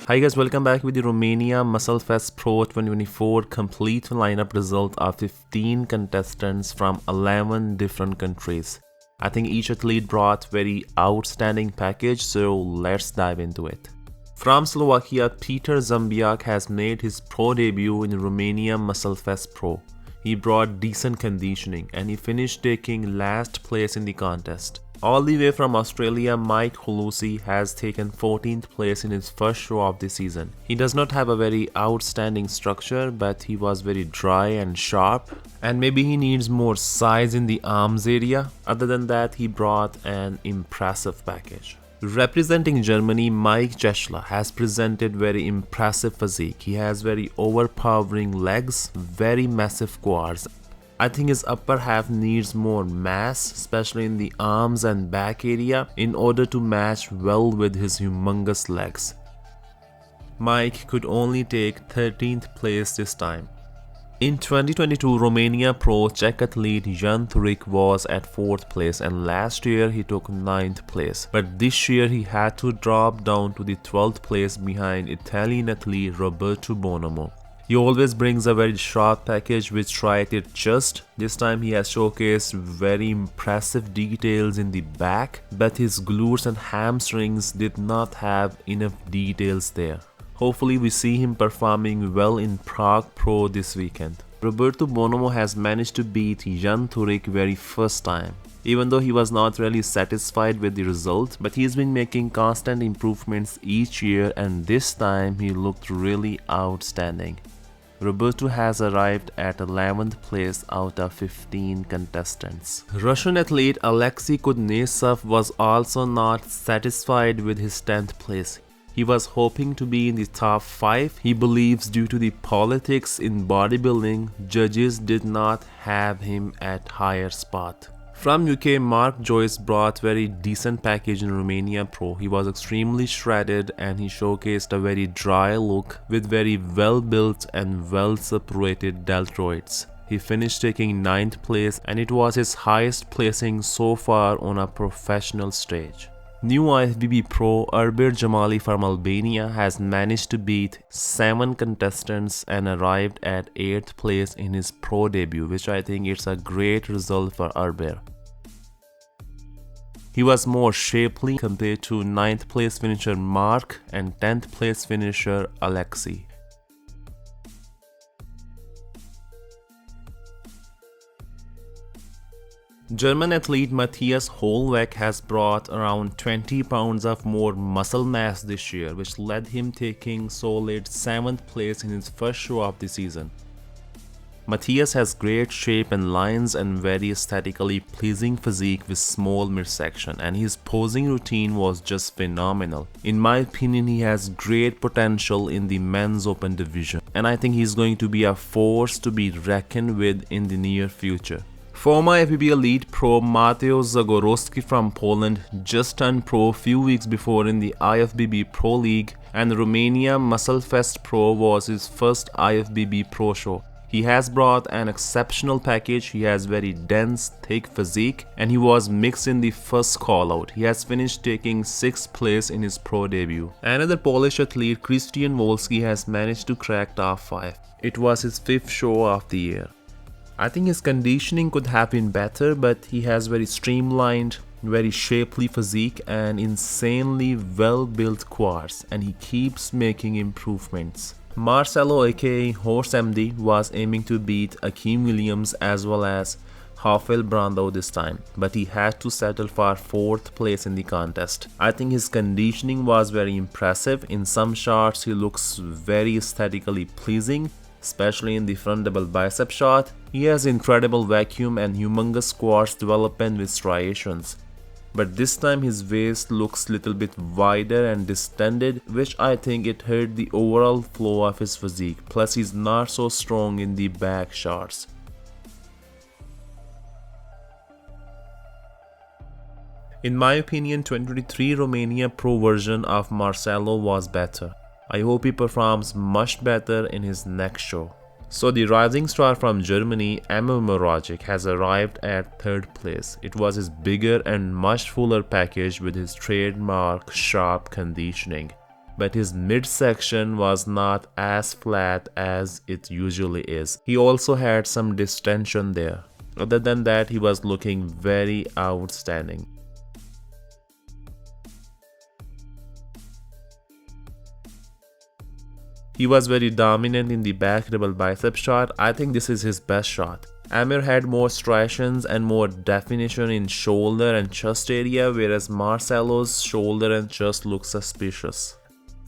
Hi guys, welcome back with the Romania Muscle Fest Pro 2024 complete lineup result of 15 contestants from 11 different countries. I think each athlete brought very outstanding package, so let's dive into it. From Slovakia, Peter Zombiak has made his pro debut in Romania Muscle Fest Pro. He brought decent conditioning and he finished taking last place in the contest. All the way from Australia, Mike Hulusi has taken 14th place in his first show of the season. He does not have a very outstanding structure, but he was very dry and sharp, and maybe he needs more size in the arms area. Other than that, he brought an impressive package. Representing Germany, Mike Jeschler has presented very impressive physique. He has very overpowering legs, very massive quads. I think his upper half needs more mass, especially in the arms and back area, in order to match well with his humongous legs. Mike could only take 13th place this time. In 2022 Romania Pro, Czech athlete Jan Thurik was at 4th place, and last year he took 9th place. But this year he had to drop down to the 12th place behind Italian athlete Roberto Bonomo. He always brings a very sharp package which tried it just. This time he has showcased very impressive details in the back, but his glutes and hamstrings did not have enough details there. Hopefully we see him performing well in Prague Pro this weekend. Roberto Bonomo has managed to beat Jan Thurik very first time. Even though he was not really satisfied with the result, but he's been making constant improvements each year, and this time he looked really outstanding. Roberto has arrived at 11th place out of 15 contestants. Russian athlete Alexei Kuznetsov was also not satisfied with his 10th place. He was hoping to be in the top 5. He believes due to the politics in bodybuilding, judges did not have him at higher spot. From UK, Mark Joyce brought very decent package in Romania Pro. He was extremely shredded and he showcased a very dry look with very well built and well separated deltoids. He finished taking 9th place and it was his highest placing so far on a professional stage. New IFBB Pro Erbir Jamali from Albania has managed to beat 7 contestants and arrived at 8th place in his pro debut, which I think is a great result for Erbir. He was more shapely compared to 9th place finisher Mark and 10th place finisher Alexei. German athlete Matthias Hohlweg has brought around 20 pounds of more muscle mass this year, which led him taking solid 7th place in his first show of the season. Matthias has great shape and lines and very aesthetically pleasing physique with small midsection, and his posing routine was just phenomenal. In my opinion, he has great potential in the men's open division, and I think he's going to be a force to be reckoned with in the near future. Former FBB Elite Pro Mateusz Zagorowski from Poland just turned pro a few weeks before in the IFBB Pro League, and the Romania Muscle Fest Pro was his first IFBB Pro show. He has brought an exceptional package. He has very dense, thick physique, and he was mixed in the first call out. He has finished taking 6th place in his pro debut. Another Polish athlete, Christian Wolski, has managed to crack top 5. It was his 5th show of the year. I think his conditioning could have been better, but he has very streamlined, very shapely physique and insanely well-built quads, and he keeps making improvements. Marcelo aka Horse MD was aiming to beat Akeem Williams as well as Rafael Brandão this time, but he had to settle for 4th place in the contest. I think his conditioning was very impressive. In some shots he looks very aesthetically pleasing, especially in the front double bicep shot. He has incredible vacuum and humongous quads development with striations. But this time his waist looks little bit wider and distended, which I think it hurt the overall flow of his physique. Plus he's not so strong in the back shots. In my opinion, 2023 Romania Pro version of Marcelo was better. I hope he performs much better in his next show. So the rising star from Germany, Emil Moragic, has arrived at 3rd place. It was his bigger and much fuller package with his trademark sharp conditioning. but his midsection was not as flat as it usually is. He also had some distension there. Other than that, he was looking very outstanding. He was very dominant in the back double bicep shot. I think this is his best shot. Amir had more striations and more definition in shoulder and chest area, whereas Marcelo's shoulder and chest look suspicious.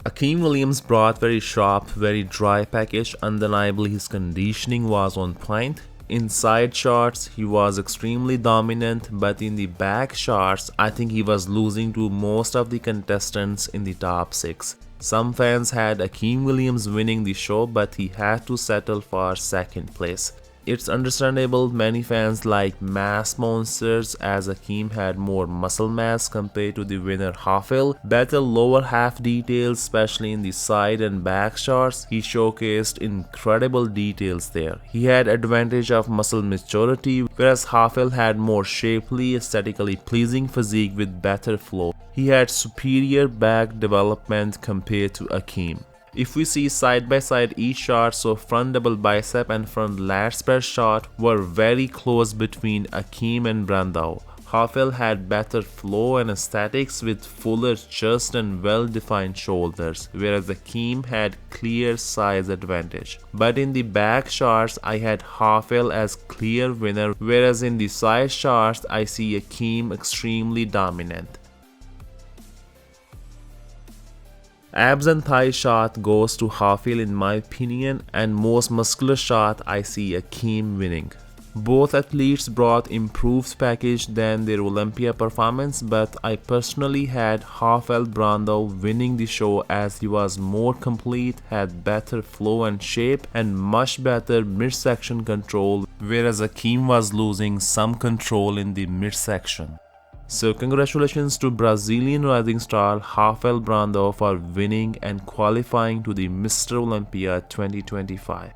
Akeem Williams brought very sharp, very dry package. Undeniably, his conditioning was on point. In side shots, he was extremely dominant, but in the back shots, I think he was losing to most of the contestants in the top 6. Some fans had Akeem Williams winning the show, but he had to settle for second place. It's understandable many fans like mass monsters, as Akeem had more muscle mass compared to the winner Hafil. Better lower half details, especially in the side and back shots. He showcased incredible details there. He had advantage of muscle maturity, whereas Hafil had more shapely, aesthetically pleasing physique with better flow. He had superior back development compared to Akeem. If we see side by side each shot, so front double bicep and front lat press shot were very close between Akeem and Brandao. Hafil had better flow and aesthetics with fuller chest and well-defined shoulders, whereas Akeem had clear size advantage. But in the back shots, I had Hafil as clear winner, whereas in the side shots, I see Akeem extremely dominant. Abs and thigh shot goes to Hafil in my opinion, and most muscular shot I see Akeem winning. Both athletes brought improved package than their Olympia performance, but I personally had Hafil Brandao winning the show as he was more complete, had better flow and shape, and much better midsection control, whereas Akeem was losing some control in the midsection. So congratulations to Brazilian rising star Hafil Brandao for winning and qualifying to the Mr. Olympia 2025.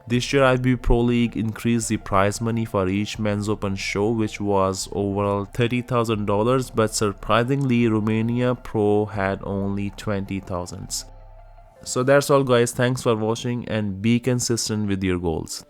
This year IFBB Pro League increased the prize money for each men's open show, which was overall $30,000, but surprisingly Romania Pro had only $20,000. So that's all guys, thanks for watching and be consistent with your goals.